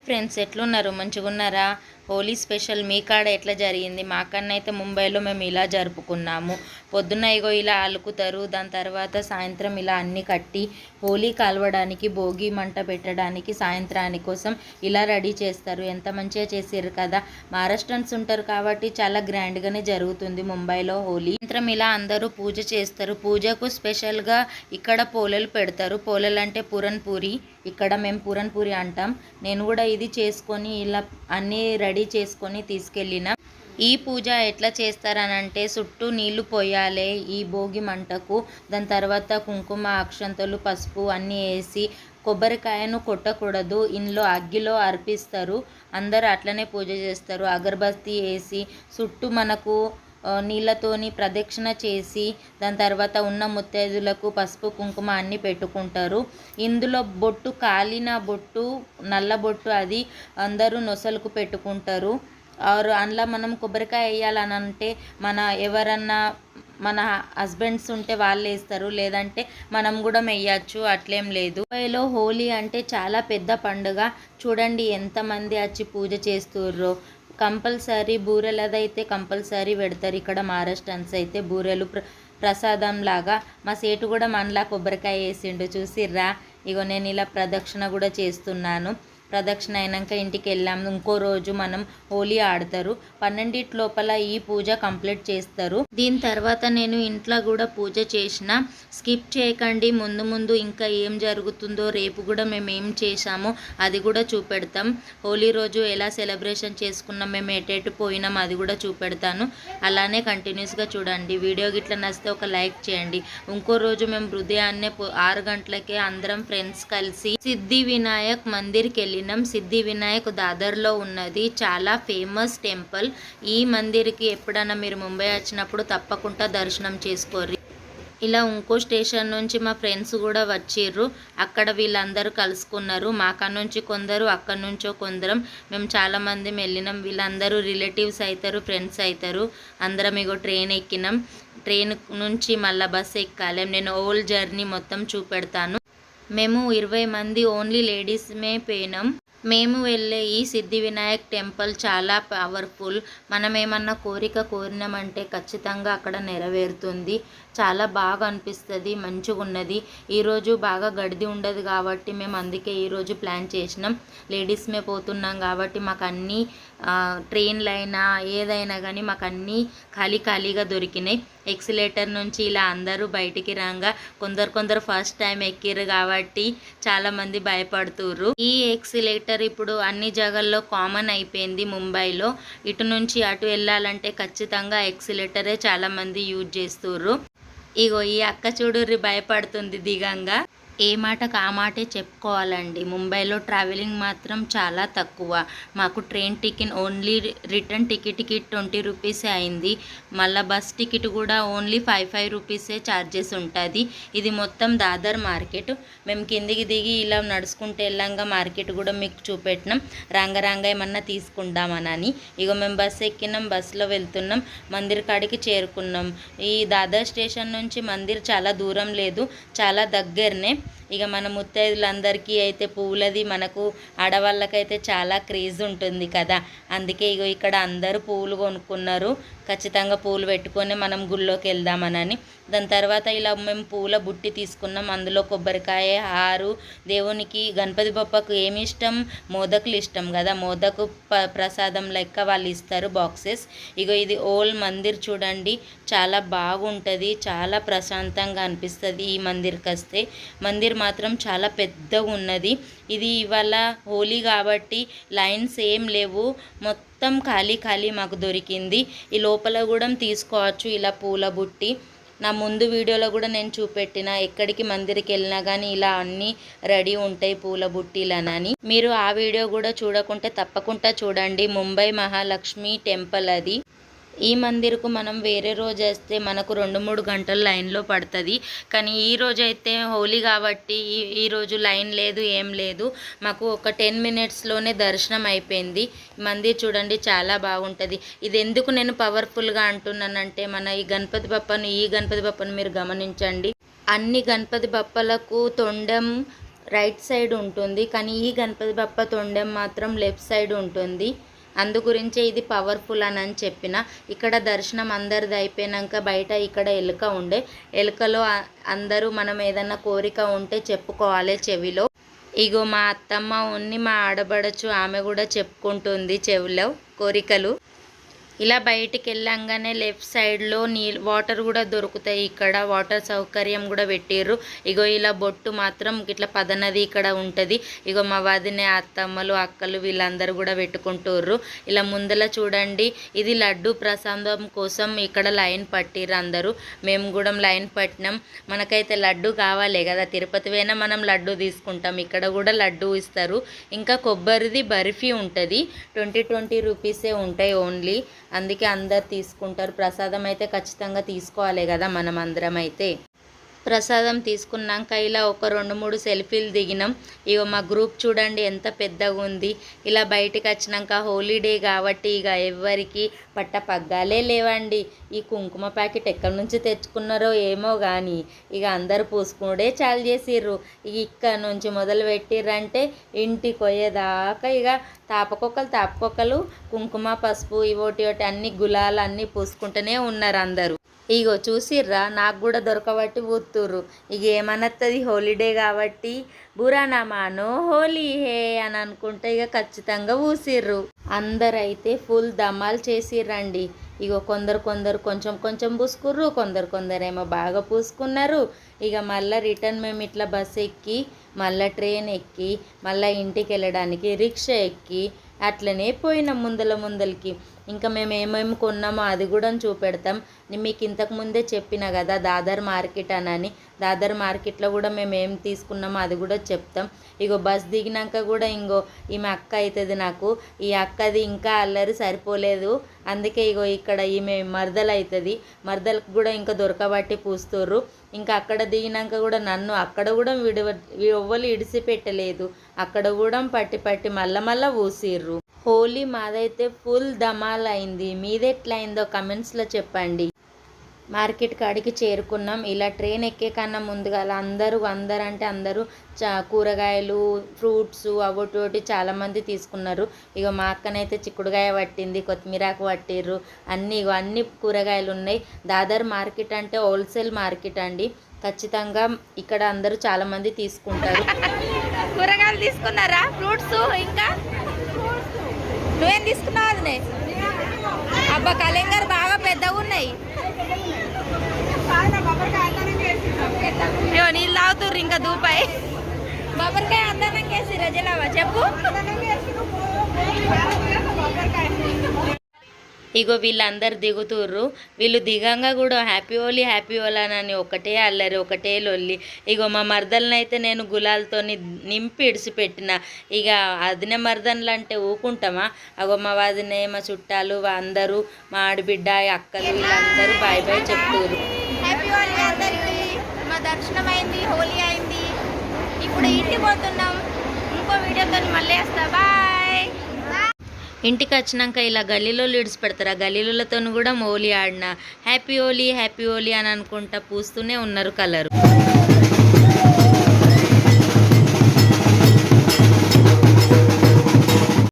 Friends ఎట్లున్నారు? మంచిగున్నారా? Holi special మీ కాడ ఎట్లా జరిగింది? మాకన్నా అయితే ముంబైలో మేము ఇలా జరుపుకున్నాము. పొద్దున్న ఇగో ఇలా అలుకుతారు, దాని తర్వాత సాయంత్రం ఇలా అన్నీ కట్టి హోలీ కాలవడానికి, భోగి మంట పెట్టడానికి సాయంత్రాని కోసం ఇలా రెడీ చేస్తారు. ఎంత మంచిగా చేసారు కదా. మహారాష్ట్రన్స్ ఉంటారు కాబట్టి చాలా గ్రాండ్గానే జరుగుతుంది ముంబైలో హోలీ. సాయంత్రం ఇలా అందరూ పూజ చేస్తారు. పూజకు స్పెషల్గా ఇక్కడ పోలేలు పెడతారు. పోలేలు అంటే పూరన్ పూరి, ఇక్కడ మేము పూరన్ పూరి అంటాం. నేను కూడా ఇది చేసుకొని ఇలా అన్నీ రెడీ చేసుకొని తీసుకెళ్ళిన. ఈ పూజ ఎట్లా చేస్తారనంటే చుట్టూ నీళ్లు పోయాలి ఈ భోగి మంటకు. దాని తర్వాత కుంకుమ, అక్షంతలు, పసుపు అన్నీ వేసి కొబ్బరికాయను కొట్టకూడదు, ఇంట్లో అగ్గిలో అర్పిస్తారు. అందరూ అట్లనే పూజ చేస్తారు. అగరబత్తి వేసి చుట్టూ మనకు నీళ్ళతోని ప్రదక్షిణ చేసి దాని తర్వాత ఉన్న ముత్తైదులకు పసుపు కుంకుమ అన్నీ పెట్టుకుంటారు. ఇందులో బొట్టు, కాలిన బొట్టు, నల్ల బొట్టు అది అందరూ నొసలకు పెట్టుకుంటారు. అందులో మనం కొబ్బరికాయ వేయాలని అంటే ఎవరన్నా మన హస్బెండ్స్ ఉంటే వాళ్ళు వేస్తారు, లేదంటే మనం కూడా వేయచ్చు, అట్లేం లేదు. ముంబైలో హోలీ అంటే చాలా పెద్ద పండుగ. చూడండి ఎంతమంది వచ్చి పూజ చేస్తుర్రో. కంపల్సరీ బూరెలదైతే కంపల్సరీ పెడతారు ఇక్కడ. మహారాష్ట్రన్స్ అయితే బూరెలు ప్రసాదం లాగా. మా సేటు కూడా మనలా కొబ్బరికాయ వేసిండు, చూసిర్రా? ఇగో నేను ఇలా ప్రదక్షిణ కూడా చేస్తున్నాను. ప్రదక్షిణ అయినాక ఇంటికి వెళ్ళాము. ఇంకో రోజు మనం హోలీ ఆడతారు. 12 లోపల ఈ పూజ కంప్లీట్ చేస్తారు. దీని తర్వాత నేను ఇంట్లో కూడా పూజ చేసిన. స్కిప్ చేయకండి, ముందు ముందు ఇంకా ఏం జరుగుతుందో రేపు కూడా మేము ఏం చేసామో అది కూడా చూపెడతాం. హోలీ రోజు ఎలా సెలబ్రేషన్ చేసుకున్నాం, మేము ఎటెటు పోయినాం అది కూడా చూపెడతాను. అలానే కంటిన్యూస్గా చూడండి. వీడియో గిట్ల నచ్చితే ఒక లైక్ చేయండి. ఇంకో రోజు మేము ఉదయాన్నే 6 గంటలకే అందరం ఫ్రెండ్స్ కలిసి సిద్ధి వినాయక్ మందిర్కి వెళ్ళి. సిద్ధి వినాయక్ దాదర్లో ఉన్నది, చాలా ఫేమస్ టెంపుల్. ఈ మందిర్కి ఎప్పుడైనా మీరు ముంబై వచ్చినప్పుడు తప్పకుండా దర్శనం చేసుకోర్రి. ఇలా ఇంకో స్టేషన్ నుంచి మా ఫ్రెండ్స్ కూడా వచ్చిర్రు. అక్కడ వీళ్ళందరూ కలుసుకున్నారు. మాకడ నుంచి కొందరు, అక్కడ నుంచో కొందరం, మేము చాలామంది వెళ్ళినాం. వీళ్ళందరూ రిలేటివ్స్ అవుతారు, ఫ్రెండ్స్ అవుతారు. అందరం ఇగో ట్రైన్ ఎక్కినాం. ట్రైన్ నుంచి మళ్ళీ బస్సు ఎక్కాలి. నేను ఓల్ జర్నీ మొత్తం చూపెడతాను. మేము 20 మంది ఓన్లీ లేడీస్మే పోయినాం. మేము వెళ్ళే ఈ సిద్ధి వినాయక్ టెంపుల్ చాలా పవర్ఫుల్. మనం ఏమన్నా కోరిక కోరినామంటే ఖచ్చితంగా అక్కడ నెరవేరుతుంది. చాలా బాగా అనిపిస్తుంది, మంచిగా ఉన్నది. ఈరోజు బాగా గడిది ఉండదు కాబట్టి మేము అందుకే ఈరోజు ప్లాన్ చేసినాం. లేడీస్మే పోతున్నాం కాబట్టి మాకు అన్నీ ట్రైన్లైనా ఏదైనా కానీ మాకు అన్నీ ఖాళీగా దొరికినాయి. ఎక్సిలేటర్ నుంచి ఇలా అందరూ బయటికి రాగా కొందరు ఫస్ట్ టైం ఎక్కిర్రు కాబట్టి చాలామంది భయపడుతుర్రు. ఈ ఎక్సిలేటర్ ఇప్పుడు అన్ని జాగాల్లో కామన్ అయిపోయింది ముంబైలో. ఇటు నుంచి అటు వెళ్ళాలంటే ఖచ్చితంగా ఎక్సిలేటరే చాలామంది యూజ్ చేస్తుర్రు. ఇగో ఈ అక్క చూడుర్రి భయపడుతుంది దిగంగా. ఏ మాటకు ఆ మాటే చెప్పుకోవాలండి. ముంబైలో ట్రావెలింగ్ మాత్రం చాలా తక్కువ. మాకు ట్రైన్ టికెట్ ఓన్లీ రిటర్న్ టికెట్కి 20 రూపీసే అయింది. మళ్ళీ బస్ టికెట్ కూడా ఓన్లీ 5 రూపీసే ఛార్జెస్ ఉంటుంది. ఇది మొత్తం దాదర్ మార్కెట్. మేము కిందికి దిగి ఇలా నడుచుకుంటూ వెళ్ళంగా మార్కెట్ కూడా మీకు చూపెట్టినాం. రంగ ఏమన్నా తీసుకుందామనని. ఇగో మేము బస్సు ఎక్కినాం, బస్సులో వెళ్తున్నాం. మందిర్ కాడికి చేరుకున్నాం. ఈ దాదర్ స్టేషన్ నుంచి మందిర్ చాలా దూరం లేదు, చాలా దగ్గరనే. ఇక మన ముత్తైదులందరికీ అయితే పువ్వులది, మనకు ఆడవాళ్ళకైతే చాలా క్రేజ్ ఉంటుంది కదా. అందుకే ఇగో ఇక్కడ అందరూ పువ్వులు కొనుక్కున్నారు. ఖచ్చితంగా పువ్వులు పెట్టుకొని మనం గుళ్ళోకి వెళ్దామనని. దాని తర్వాత ఇలా మేము పువ్వుల బుట్టి తీసుకున్నాం. అందులో కొబ్బరికాయ, హారు, దేవునికి గణపతి బప్పకు ఏమి ఇష్టం, మోదకులు ఇష్టం కదా. మోదకు ప్రసాదం లెక్క వాళ్ళు ఇస్తారు బాక్సెస్. ఇగో ఇది ఓల్ మందిర్ చూడండి, చాలా బాగుంటుంది, చాలా ప్రశాంతంగా అనిపిస్తుంది ఈ మందిర్కి వస్తే. మందిర్ మాత్రం చాలా పెద్దగా ఉన్నది. ఇది ఇవాళ హోలీ కాబట్టి లైన్స్ ఏం లేవు, మొత్తం ఖాళీ మాకు దొరికింది. ఈ లోపల కూడా తీసుకోవచ్చు ఇలా పూల బుట్టి. నా ముందు వీడియోలో కూడా నేను చూపెట్టిన, ఎక్కడికి మందిరికి వెళ్ళినా కానీ ఇలా అన్నీ రెడీ ఉంటాయి పూల బుట్టీలనని. మీరు ఆ వీడియో కూడా చూడకుంటే తప్పకుండా చూడండి. ముంబై మహాలక్ష్మి టెంపుల్ అది. ఈ మందిర్కు మనం వేరే రోజు వస్తే మనకు 2-3 గంటలు లైన్లో పడుతుంది. కానీ ఈ రోజు అయితే హోలీ కాబట్టి ఈరోజు లైన్ లేదు, ఏం లేదు. మాకు ఒక 10 మినిట్స్లోనే దర్శనం అయిపోయింది. మందిర్ చూడండి చాలా బాగుంటుంది. ఇది ఎందుకు నేను పవర్ఫుల్గా అంటున్నానంటే మన ఈ గణపతి బప్పను మీరు గమనించండి. అన్ని గణపతి బప్పలకు తొండం రైట్ సైడ్ ఉంటుంది, కానీ ఈ గణపతి బప్ప తొండెం మాత్రం లెఫ్ట్ సైడ్ ఉంటుంది. అందు గురించే ఇది పవర్ఫుల్ అని చెప్పిన. ఇక్కడ దర్శనం అందరిది అయిపోయాక బయట ఇక్కడ ఎలుక ఉండే, ఎలుకలో అందరూ మనం ఏదన్నా కోరిక ఉంటే చెప్పుకోవాలి చెవిలో. ఇగో మా అత్తమ్మ ఉన్ని మా ఆడబడచ్చు, ఆమె కూడా చెప్పుకుంటుంది చెవిలో కోరికలు. ఇలా బయటికి వెళ్ళంగానే లెఫ్ట్ సైడ్లో వాటర్ కూడా దొరుకుతాయి. ఇక్కడ వాటర్ సౌకర్యం కూడా పెట్టిర్రు. ఇగో ఇలా బొట్టు మాత్రం ఇట్లా పదనది ఇక్కడ ఉంటుంది. ఇగో మా వదినే అత్తమ్మలు అక్కలు వీళ్ళందరూ కూడా పెట్టుకుంటుర్రు. ఇలా ముందల చూడండి, ఇది లడ్డు ప్రసాదం కోసం ఇక్కడ లైన్ పట్టిర్రు అందరూ. మేము కూడా లైన్ పట్టినాం. మనకైతే లడ్డు కావాలి కదా, తిరుపతి పోయినా మనం లడ్డు తీసుకుంటాం, ఇక్కడ కూడా లడ్డు ఇస్తారు. ఇంకా కొబ్బరిది బర్ఫీ ఉంటుంది, 20 రూపీసే ఉంటాయి ఓన్లీ. అందుకే అందరు తీసుకుంటారు. ప్రసాదం అయితే ఖచ్చితంగా తీసుకోవాలి కదా మనం అందరం. అయితే ప్రసాదం తీసుకున్నాక ఇలా ఒక 2-3 సెల్ఫీలు దిగినాం. ఇక మా గ్రూప్ చూడండి ఎంత పెద్దగా ఉంది. ఇలా బయటికి వచ్చినాక హోలీడే కాబట్టి ఇక ఎవరికి పట్ట పగ్గాలే లేవండి. ఈ కుంకుమ ప్యాకెట్ ఎక్కడి నుంచి తెచ్చుకున్నారో ఏమో కానీ ఇక అందరు పూసుకునే చాలు చేసిర్రు. ఇక ఇక్కడ నుంచి మొదలు పెట్టిర్రంటే ఇంటికి పోయేదాకా ఇక తాపకొక్కలు కుంకుమ పసుపు ఇవోటి అన్ని గులాలు అన్నీ పూసుకుంటూనే ఉన్నారు అందరూ. ఇగో చూసిర్రా, నాకు కూడా దొరకబట్టి ఊతుర్రు. ఇక ఏమన్నది హోలీడే కాబట్టి బురానా మానో హోలీ హే అని అనుకుంటే ఇక ఖచ్చితంగా ఊసిర్రు. అందరైతే ఫుల్ ధమాల్ చేసిర్రండి. ఇగో కొందరు కొంచెం పూసుకుర్రు, కొందరేమో బాగా పూసుకున్నారు. ఇక మళ్ళీ రిటర్న్ మేము ఇట్లా బస్ ఎక్కి మళ్ళీ ట్రైన్ ఎక్కి మళ్ళీ ఇంటికి వెళ్ళడానికి రిక్షా ఎక్కి అట్లనే పోయినాం ముందలకి. ఇంకా మేము ఏమేమి కొన్నామో అది కూడా చూపెడతాం. మీకు ఇంతకుముందే చెప్పిన కదా దాదర్ మార్కెట్ అని, దాదర్ మార్కెట్లో కూడా మేము ఏం తీసుకున్నామో అది కూడా చెప్తాం. ఇగో బస్ దిగినాక కూడా ఈమె అక్క అవుతుంది నాకు. ఈ అక్కది ఇంకా అల్లరి సరిపోలేదు, అందుకే ఇగో ఇక్కడ ఈమె మరదలు అవుతుంది. మరదలకు కూడా ఇంకా దొరకబట్టి పూస్తుర్రు. ఇంకా అక్కడ దిగినాక కూడా నన్ను అక్కడ కూడా ఎవ్వరు ఇడిసిపెట్టలేదు, అక్కడ కూడా పట్టి మళ్ళా ఊసిర్రు. హోలీ మాదైతే ఫుల్ ధమాల్ అయింది. మీదెట్లా అయిందో కమెంట్స్లో చెప్పండి. మార్కెట్ కాడికి చేరుకున్నాం. ఇలా ట్రైన్ ఎక్కే కన్నా ముందుగా అందరూ అందరూ కూరగాయలు ఫ్రూట్స్ అవోటి చాలామంది తీసుకున్నారు. ఇక మా అక్కనైతే చిక్కుడుగాయ పట్టింది, కొత్తిమీరాకు పట్టిర్రు, అన్ని కూరగాయలు ఉన్నాయి. దాదర్ మార్కెట్ అంటే హోల్సేల్ మార్కెట్ అండి. ఖచ్చితంగా ఇక్కడ అందరూ చాలామంది తీసుకుంటారు. కూరగాయలు తీసుకున్నారా? ఫ్రూట్స్ ఇంకా నువ్వేం తీసుకున్నావు? అదినే అబ్బా కలంగారు బాగా పెద్దగా ఉన్నాయి. నీళ్ళు తాగుతుర్రు ఇంకా దూపాయి. బొబ్బరికాయ అందనం కేసి రజలావా చెప్పు. ఇగో వీళ్ళందరు దిగుతుర్రు. వీళ్ళు దిగంగా కూడా హ్యాపీ హోలీ అని ఒకటే అల్లరి, ఒకటే లొల్లి. ఇగో మా మర్దలను అయితే నేను గులాలతో నింపి ఇడిసిపెట్టిన. ఇక అదినే మర్దన్లు అంటే ఊకుంటామా? అగో మా వదినే, మా చుట్టాలు అందరూ, మా ఆడబిడ్డ అక్కలు వీళ్ళందరూ బాయ్ చెప్తుర్రు. హ్యాపీ హోలీ అందరికీ. మా దర్శనం అయింది, హోలీ అయింది. ఇప్పుడు ఇంటికి పోతున్నాం. ఇంకో వీడియోతో మళ్ళీ వస్తా. బాయ్. ఇంటికి వచ్చినాక ఇలా గల్లీలో లీడ్స్ పెడతారు. ఆ గల్లీలతో కూడా హోలీ ఆడిన హ్యాపీ హోలీ అని అనుకుంటా పూస్తూనే ఉన్నారు కలరు.